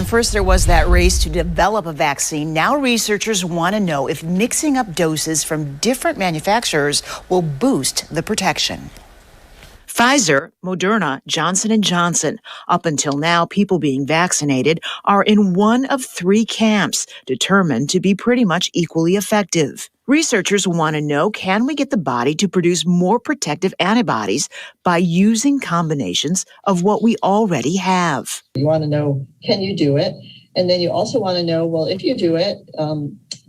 First, there was that race to develop a vaccine. Now researchers want to know if mixing up doses from different manufacturers will boost the protection. Pfizer, Moderna, Johnson & Johnson. Up until now, people being vaccinated are in one of three camps, determined to be pretty much equally effective. Researchers want to know, can we get the body to produce more protective antibodies by using combinations of what we already have? You want to know, can you do it? And then you also want to know, well, if you do it,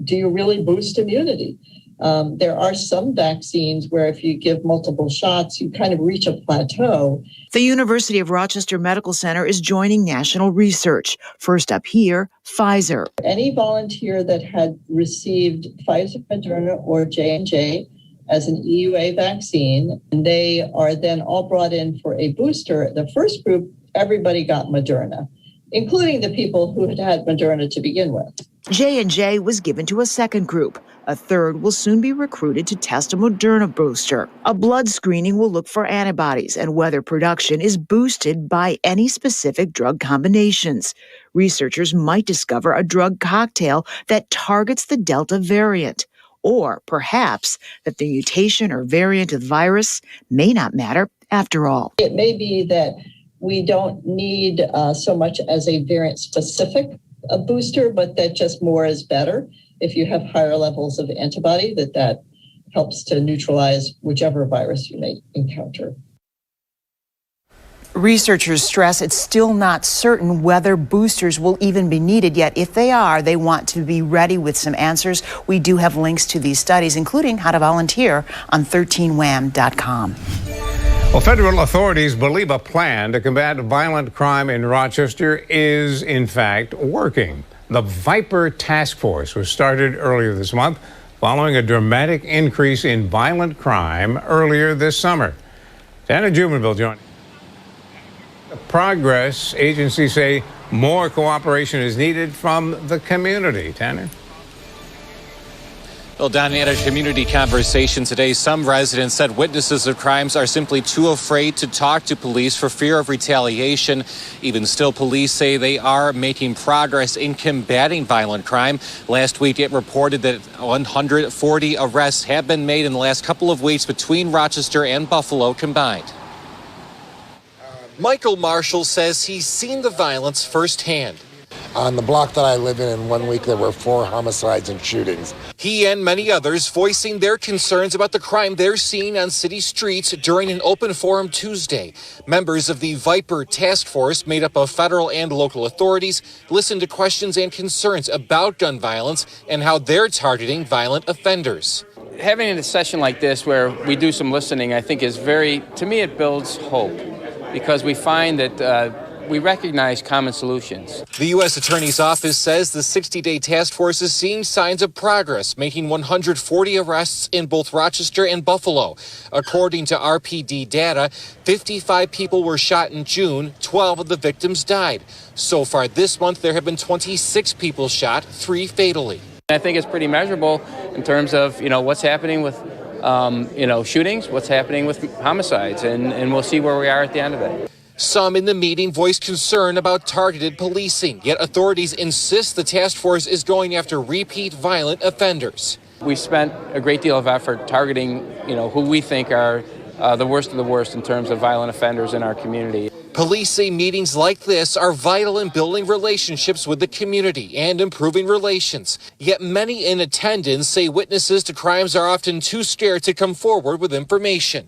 do you really boost immunity? There are some vaccines where if you give multiple shots, you kind of reach a plateau. The University of Rochester Medical Center is joining national research. First up here, Pfizer. Any volunteer that had received Pfizer, Moderna, or J&J as an EUA vaccine, and they are then all brought in for a booster. The first group, everybody got Moderna, including the people who had had Moderna to begin with. J&J was given to a second group. A third will soon be recruited to test a Moderna booster. A blood screening will look for antibodies and whether production is boosted by any specific drug combinations. Researchers might discover a drug cocktail that targets the Delta variant. Or perhaps that the mutation or variant of the virus may not matter after all. It may be that we don't need so much as a variant-specific booster, but that just more is better. If you have higher levels of antibody, that helps to neutralize whichever virus you may encounter. Researchers stress it's still not certain whether boosters will even be needed, yet if they are, they want to be ready with some answers. We do have links to these studies, including how to volunteer on 13wham.com. Well, federal authorities believe a plan to combat violent crime in Rochester is, in fact, working. The Viper Task Force was started earlier this month following a dramatic increase in violent crime earlier this summer. Tanner Jubenville joining. Progress, agencies say more cooperation is needed from the community. Tanner? Well, Don, at a community conversation today, some residents said witnesses of crimes are simply too afraid to talk to police for fear of retaliation. Even still, police say they are making progress in combating violent crime. Last week, it reported that 140 arrests have been made in the last couple of weeks between Rochester and Buffalo combined. Michael Marshall says he's seen the violence firsthand. On the block that I live in 1 week, there were 4 homicides and shootings. He and many others voicing their concerns about the crime they're seeing on city streets during an open forum Tuesday. Members of the Viper Task Force, made up of federal and local authorities, listened to questions and concerns about gun violence and how they're targeting violent offenders. Having a session like this where we do some listening, I think is to me, it builds hope because we find that we recognize common solutions. The U.S. Attorney's Office says the 60-day task force is seeing signs of progress, making 140 arrests in both Rochester and Buffalo. According to RPD data, 55 people were shot in June, 12 of the victims died. So far this month, there have been 26 people shot, 3 fatally. I think it's pretty measurable in terms of, what's happening with, shootings, what's happening with homicides, and we'll see where we are at the end of it. Some in the meeting voiced concern about targeted policing, yet authorities insist the task force is going after repeat violent offenders. We spent a great deal of effort targeting, who we think are the worst of the worst in terms of violent offenders in our community. Police say meetings like this are vital in building relationships with the community and improving relations. Yet many in attendance say witnesses to crimes are often too scared to come forward with information.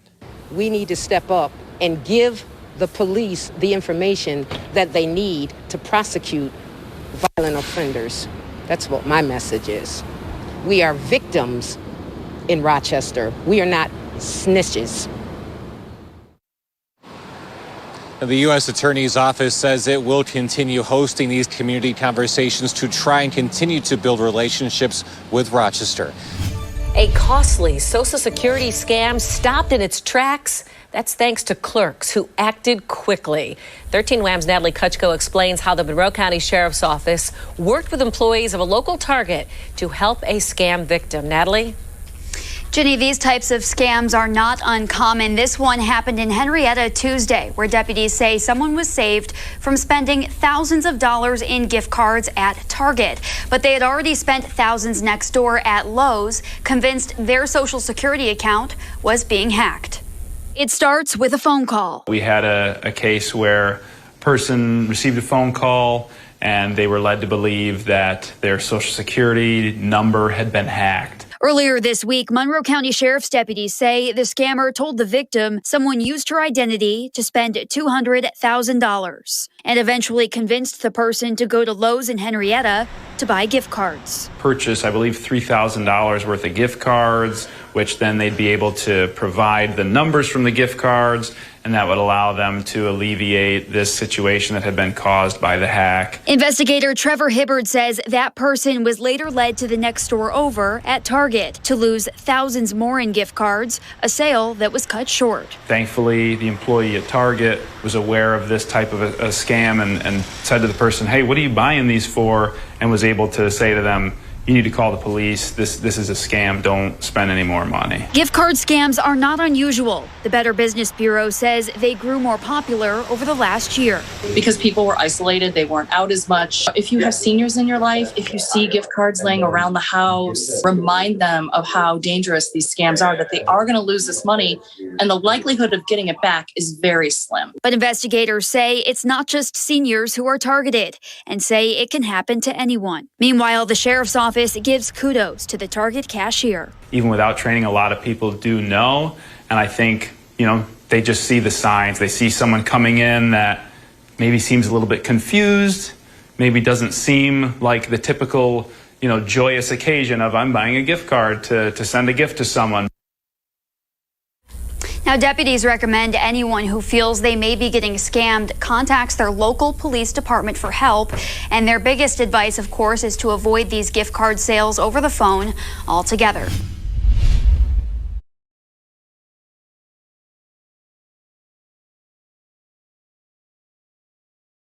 We need to step up and give the police the information that they need to prosecute violent offenders. That's what my message is. We are victims in Rochester. We are not snitches. The U.S. Attorney's Office says it will continue hosting these community conversations to try and continue to build relationships with Rochester. A costly Social Security scam stopped in its tracks. That's thanks to clerks who acted quickly. 13 Wham's Natalie Kutchko explains how the Monroe County Sheriff's Office worked with employees of a local Target to help a scam victim. Natalie? Ginny, these types of scams are not uncommon. This one happened in Henrietta Tuesday, where deputies say someone was saved from spending thousands of dollars in gift cards at Target. But they had already spent thousands next door at Lowe's, convinced their Social Security account was being hacked. It starts with a phone call. We had a case where a person received a phone call and they were led to believe that their Social Security number had been hacked. Earlier this week, Monroe County Sheriff's deputies say the scammer told the victim someone used her identity to spend $200,000 and eventually convinced the person to go to Lowe's in Henrietta to buy gift cards. Purchase, I believe, $3,000 worth of gift cards, which then they'd be able to provide the numbers from the gift cards, and that would allow them to alleviate this situation that had been caused by the hack. Investigator Trevor Hibbard says that person was later led to the next store over at Target to lose thousands more in gift cards, a sale that was cut short. Thankfully, the employee at Target was aware of this type of a scam and said to the person, "Hey, what are you buying these for?" and was able to say to them, "You need to call the police. This is a scam. Don't spend any more money." Gift card scams are not unusual. The Better Business Bureau says they grew more popular over the last year. Because people were isolated, they weren't out as much. If you have seniors in your life, if you see gift cards laying around the house, remind them of how dangerous these scams are, that they are going to lose this money, and the likelihood of getting it back is very slim. But investigators say it's not just seniors who are targeted and say it can happen to anyone. Meanwhile, the sheriff's office gives kudos to the Target cashier. Even without training, a lot of people do know, and I think, they just see the signs. They see someone coming in that maybe seems a little bit confused, maybe doesn't seem like the typical, joyous occasion of I'm buying a gift card to send a gift to someone. Now, deputies recommend anyone who feels they may be getting scammed contacts their local police department for help. And their biggest advice, of course, is to avoid these gift card sales over the phone altogether.